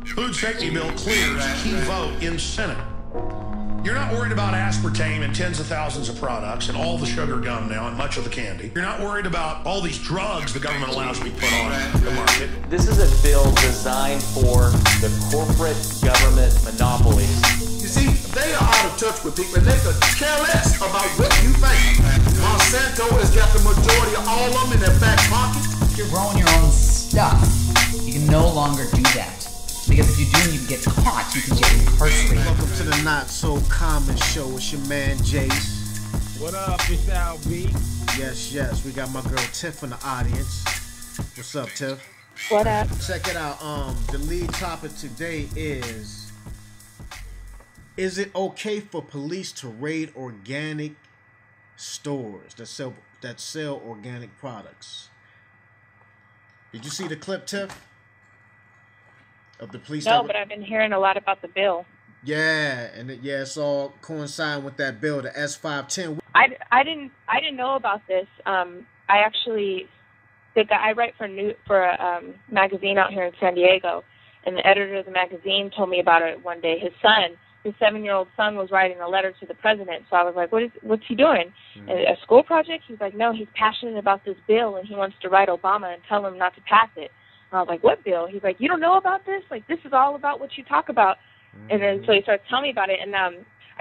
Food Safety Bill clears key vote in Senate. You're not worried about aspartame in tens of thousands of products and all the sugar gum now and much of the candy. You're not worried about all these drugs the government allows to be put on the market. This is a bill designed for the corporate government monopolies. You see, they are out of touch with people and they could care less about what you think. Monsanto has got the majority of all of them in their back pocket. If you're growing your own stuff, you can no longer do that. Because if you do, you can get caught, you can get incarcerated. Welcome to the Not So Common Show. It's your man, Jace. What up, it's Al B. Yes. We got my girl Tiff in the audience. What's up, Tiff? What up? Check it out. The lead topic today is it okay for police to raid organic stores that sell organic products? Did you see the clip, Tiff? Of the police? No, but I've been hearing a lot about the bill. Yeah, and it's all coinciding with that bill, the S510. I didn't know about this. I actually I write for a magazine out here in San Diego, and the editor of the magazine told me about it one day. His 7-year-old son was writing a letter to the president. So I was like, what's he doing? A school project? He's like, no, he's passionate about this bill, and he wants to write Obama and tell him not to pass it. I was like, what bill? He's like, you don't know about this? Like, this is all about what you talk about. And then so he started telling me about it. And I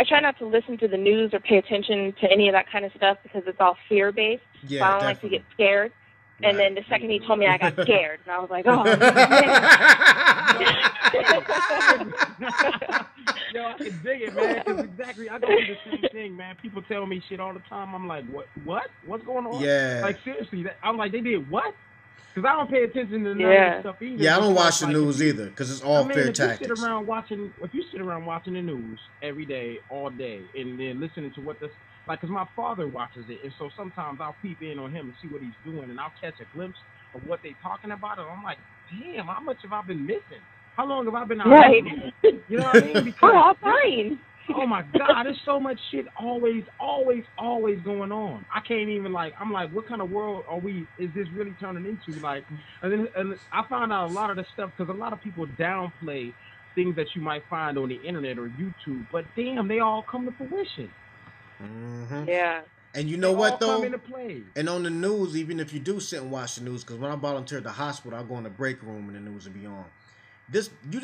try not to listen to the news or pay attention to any of that kind of stuff because it's all fear-based. Yeah, so I don't like to get scared. Right. And then the second he told me, I got scared. And I was like, oh. Yo, I can dig it, man. Because exactly, I go through the same thing, man. People tell me shit all the time. I'm like, what? What's going on? Yeah. Like, seriously. I'm like, they did what? Because I don't pay attention to none of this stuff either. Yeah, I don't watch the news either because it's all fear tactics. If you sit around watching the news every day, all day, and then listening to what this, like, because my father watches it, and so sometimes I'll peep in on him and see what he's doing, and I'll catch a glimpse of what they're talking about, and I'm like, damn, how much have I been missing? How long have I been out? Right. You know what I mean? Because we're all fine. Oh my God, there's so much shit always going on. I can't even I'm like, what kind of world is this really turning into? Like, and I found out a lot of the stuff because a lot of people downplay things that you might find on the internet or YouTube, but damn, they all come to fruition. Mm-hmm. Yeah. And you know what though? Come into play. And on the news, even if you do sit and watch the news, because when I volunteered at the hospital, I go in the break room and the news would be on. You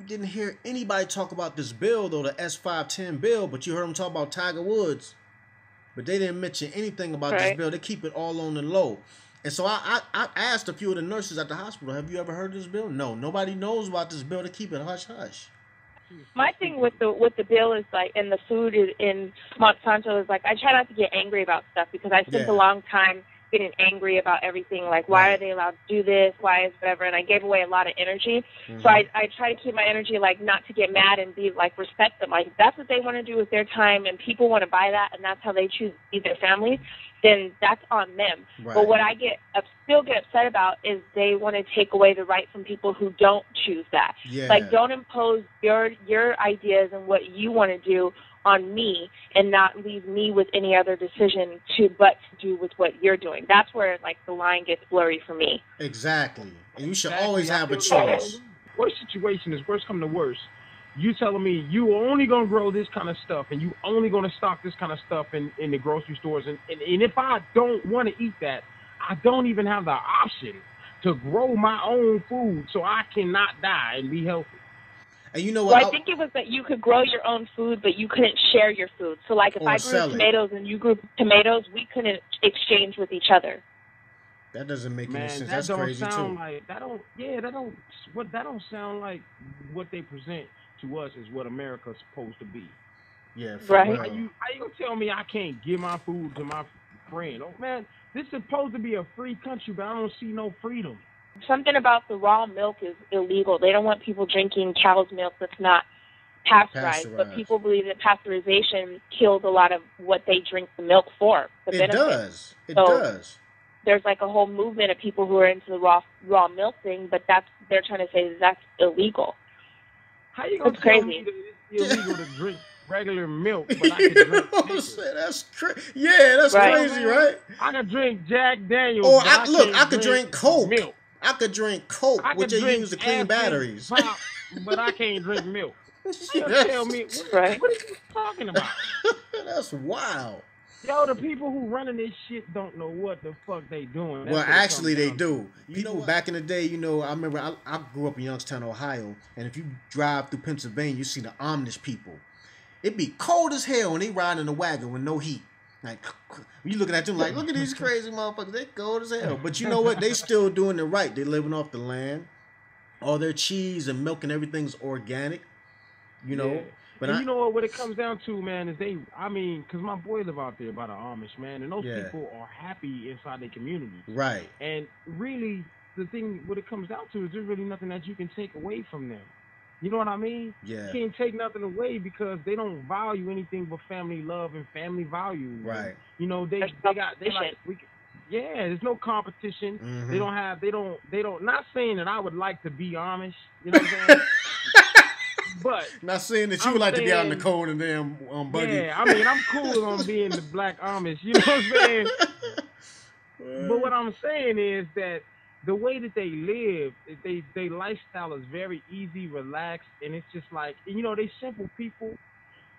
didn't hear anybody talk about this bill though, the S510 bill, but you heard them talk about Tiger Woods, but they didn't mention anything about this bill. They keep it all on the low. And so I asked a few of the nurses at the hospital, have you ever heard of this bill? No, nobody knows about this bill. They keep it hush hush. My thing with the bill is like, and the food in Monsanto is like, I try not to get angry about stuff because I spent a long time getting angry about everything, like why are they allowed to do this, why is whatever, and I gave away a lot of energy. So I try to keep my energy like not to get mad and be like respect them, like if that's what they want to do with their time and people want to buy that and that's how they choose to feed their families, then that's on them. But what I still get upset about is they want to take away the right from people who don't choose that. Like don't impose your ideas and what you want to do on me and not leave me with any other decision to do with what you're doing. That's where like the line gets blurry for me. Exactly. And you should always have a choice. Worst situation is worst come to worst. You telling me you only gonna grow this kind of stuff and you only gonna stock this kind of stuff in the grocery stores and if I don't want to eat that, I don't even have the option to grow my own food so I cannot die and be healthy. And you know what? Well, I think it was that you could grow your own food, but you couldn't share your food. So, like, if I grew tomatoes and you grew tomatoes, we couldn't exchange with each other. That doesn't make any sense. That's crazy too. That don't sound like what they present to us is what America's supposed to be. Yeah, right. Real. How you gonna tell me I can't give my food to my friend? Oh man, this is supposed to be a free country, but I don't see no freedom. Something about the raw milk is illegal. They don't want people drinking cow's milk that's not pasteurized. But people believe that pasteurization kills a lot of what they drink the milk for. It does. It does. There's like a whole movement of people who are into the raw milk thing, but they're trying to say that's illegal. How you gonna tell me that it's illegal to drink regular milk, but I can drink that's crazy, that's crazy, right? I can drink Jack Daniels. Or I could drink Coke. Milk. I could drink Coke, which they use to clean batteries. Pop, but I can't drink milk. Tell me, what are you talking about? That's wild. Yo, the people who running this shit don't know what the fuck they doing. Well, actually, they do. People back in the day, I remember I grew up in Youngstown, Ohio, and if you drive through Pennsylvania, you see the Amish people. It be cold as hell when they ride in a wagon with no heat. Like, you looking at them like, look at these crazy motherfuckers. They cold as hell. But you know what? They still doing it right. They living off the land. All their cheese and milk and everything's organic. Yeah. But you know what it comes down to, man, is because my boy live out there by the Amish, man, and those people are happy inside their community. Right. And really, the thing, what it comes down to is there's really nothing that you can take away from them. You know what I mean? Yeah. You can't take nothing away because they don't value anything but family love and family values. Right. There's no competition. Mm-hmm. They don't, not saying that I would like to be Amish, you know what I'm saying? But not saying that you would like to be out in the cold and damn buggy. Yeah, I mean, I'm cool on being the black Amish, you know what I'm saying? But what I'm saying is that the way that they live, their lifestyle is very easy, relaxed, and it's just like, they simple people,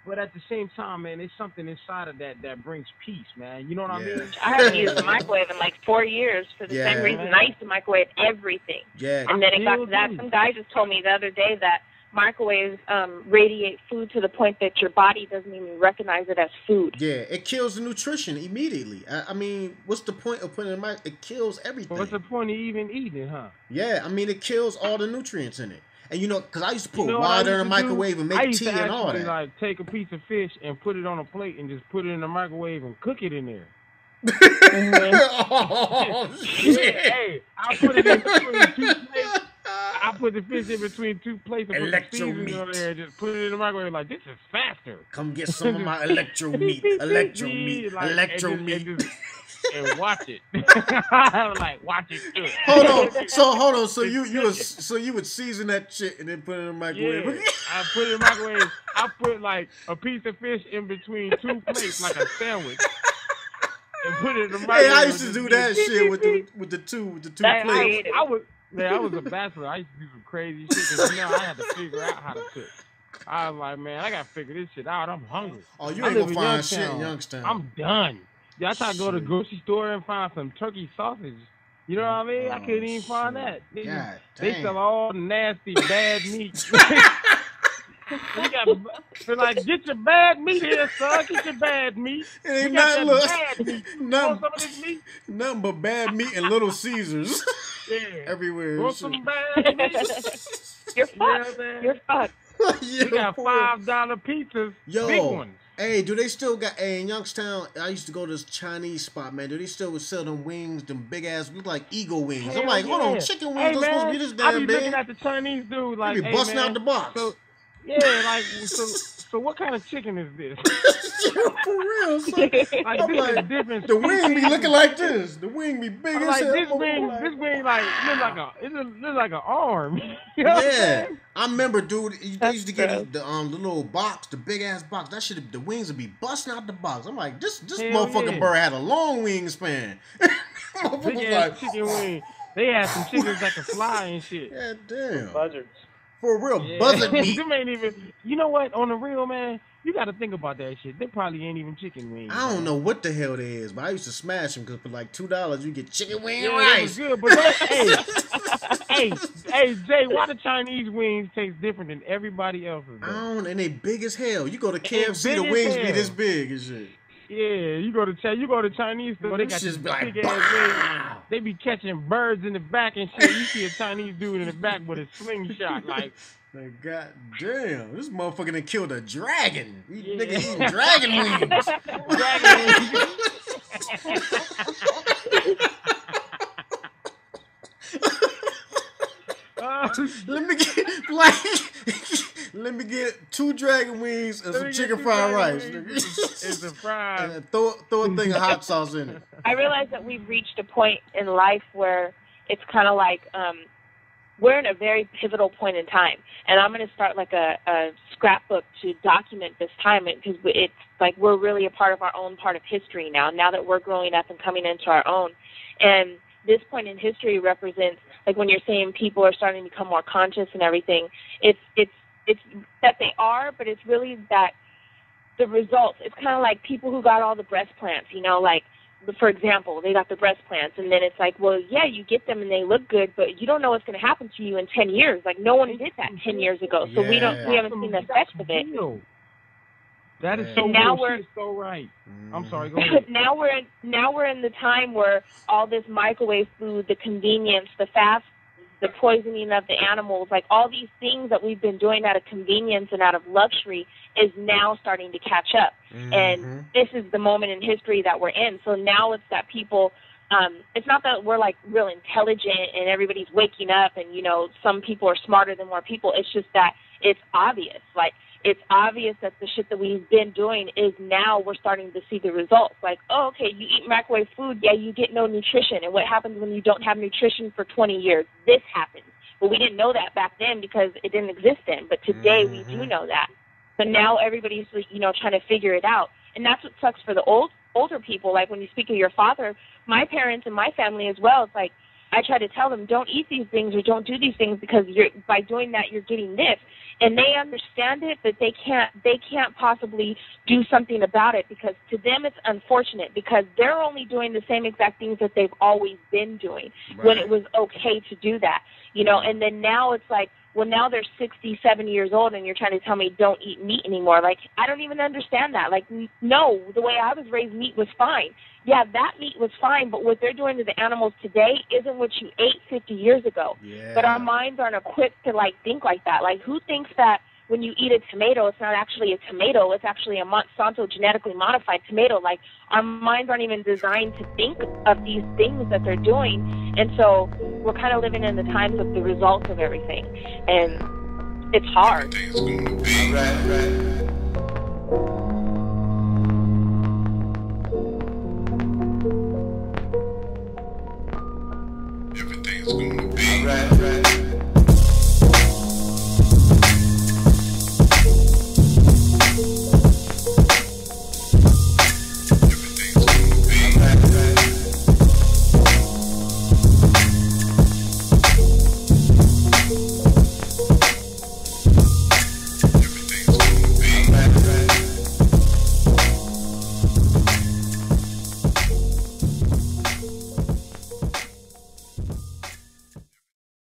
but at the same time, man, there's something inside of that brings peace, man. You know what I mean? I haven't used the microwave in like 4 years for the same reason. I used to microwave everything. Yeah. And then it got to that. Some guy just told me the other day that microwaves radiate food to the point that your body doesn't even recognize it as food. Yeah, it kills the nutrition immediately. I mean, what's the point of putting it in the microwave? It kills everything. What's the point of even eating, huh? Yeah, I mean, it kills all the nutrients in it. And because I used to put water in the microwave and make tea and all that. I used to like take a piece of fish and put it on a plate and just put it in the microwave and cook it in there. Oh, shit. Hey, I put it in between 2 plates. I put the fish in between 2 plates and put the seasoning on there and just put it in the microwave like, this is faster. Come get some of my electro meat. And watch it. Like, watch it cook. Hold on. So you would season that shit and then put it in the microwave. Yeah, I put it in the microwave. I put like a piece of fish in between 2 plates like a sandwich. And put it in the microwave. Hey, I used to do that shit with the two plates. I was a bachelor. I used to do some crazy shit because I had to figure out how to cook. I was like, man, I gotta figure this shit out. I'm hungry. Oh, you ain't gonna find shit in Youngstown. I'm done. Yeah, I tried to go to the grocery store and find some turkey sausage. You know what I mean? I couldn't even find that. They sell all the nasty bad meat. They're like, get your bad meat here, son. Get your bad meat. It ain't bad meat. Nothing, some of this meat? Nothing but bad meat and Little Caesars. Yeah. Everywhere. Want some bad meat? You're fucked. You're fucked. We got $5 pizzas. Yo, big ones. Hey, do they still got? Hey, in Youngstown, I used to go to this Chinese spot, man. Do they still sell them wings, them big ass, look like eagle wings? Hell I'm like, hold on, chicken wings don't supposed to be this damn big. I be big. looking at the Chinese dude like, they be busting out the box. So, like, so what kind of chicken is this? For real, son. Like, I'm like, different the wing be looking like this. The wing be big as hell. This wing like looks like an arm. You know yeah, I remember, dude. They used to get the little box, the big ass box. That shit, the wings would be busting out the box. I'm like, this motherfucking bird had a long wingspan. Big ass chicken wing. They had some chickens that could fly and shit. Yeah, damn. Buzzards. For real, buzzard meat. Them ain't even. You know what? On the real, man, you got to think about that shit. They probably ain't even chicken wings. I don't know what the hell they is, but I used to smash them because for like $2 you get chicken wing and rice. rice. Good, but hey, Jay, why the Chinese wings taste different than everybody else's? I don't, and they big as hell. You go to KFC, the wings be this big and shit. Yeah, you go to Chinese store, they got this big ass wings. They be catching birds in the back and shit. You see a Chinese dude in the back with a slingshot, like. God damn, this motherfucker done killed a dragon. Nigga eating dragon wings. Let me get 2 dragon wings and some chicken fried rice. It's a fried. And throw a thing of hot sauce in it. I realize that we've reached a point in life where it's kind of like we're in a very pivotal point in time, and I'm going to start like a scrapbook to document this time because it's like we're really a part of our own part of history now that we're growing up and coming into our own. And this point in history represents like when you're saying people are starting to become more conscious and everything, it's that they are, but it's really that the results. It's kind of like people who got all the breast plants, you know, like, for example, they got the breast plants, and then it's like, well, yeah, you get them and they look good, but you don't know what's going to happen to you in 10 years. Like, no one did that 10 years ago, so we haven't seen the effects of it. That is so now real. She's so right. I'm sorry, go ahead. Now we're in the time where all this microwave food, the convenience, the fast, the poisoning of the animals, like all these things that we've been doing out of convenience and out of luxury is now starting to catch up. And this is the moment in history that we're in. So now it's that people, it's not that we're like real intelligent and everybody's waking up and, you know, some people are smarter than more people. It's just that it's obvious. Like, it's obvious that the shit that we've been doing is now we're starting to see the results. Like, oh, okay, you eat microwave food, yeah, you get no nutrition. And what happens when you don't have nutrition for 20 years? This happens. But we didn't know that back then because it didn't exist then. But today we do know that. So now everybody's, you know, trying to figure it out. And that's what sucks for the older people. Like when you speak of your father, my parents and my family as well, it's like I try to tell them, don't eat these things or don't do these things because by doing that you're getting this. And they understand it, but they can't possibly do something about it because to them it's unfortunate because they're only doing the same exact things that they've always been doing when it was okay to do that, you know. And then now it's like, well, now they're 60, 70 years old and you're trying to tell me don't eat meat anymore. Like, I don't even understand that. Like, no, the way I was raised, meat was fine. Yeah, that meat was fine, but what they're doing to the animals today isn't what you ate 50 years ago. Yeah. But our minds aren't equipped to, like, think like that. Like, who thinks that when you eat a tomato, it's not actually a tomato, it's actually a Monsanto genetically modified tomato? Like, our minds aren't even designed to think of these things that they're doing. And so we're kind of living in the times of the results of everything. And it's hard. Everything's gonna be Everything's gonna be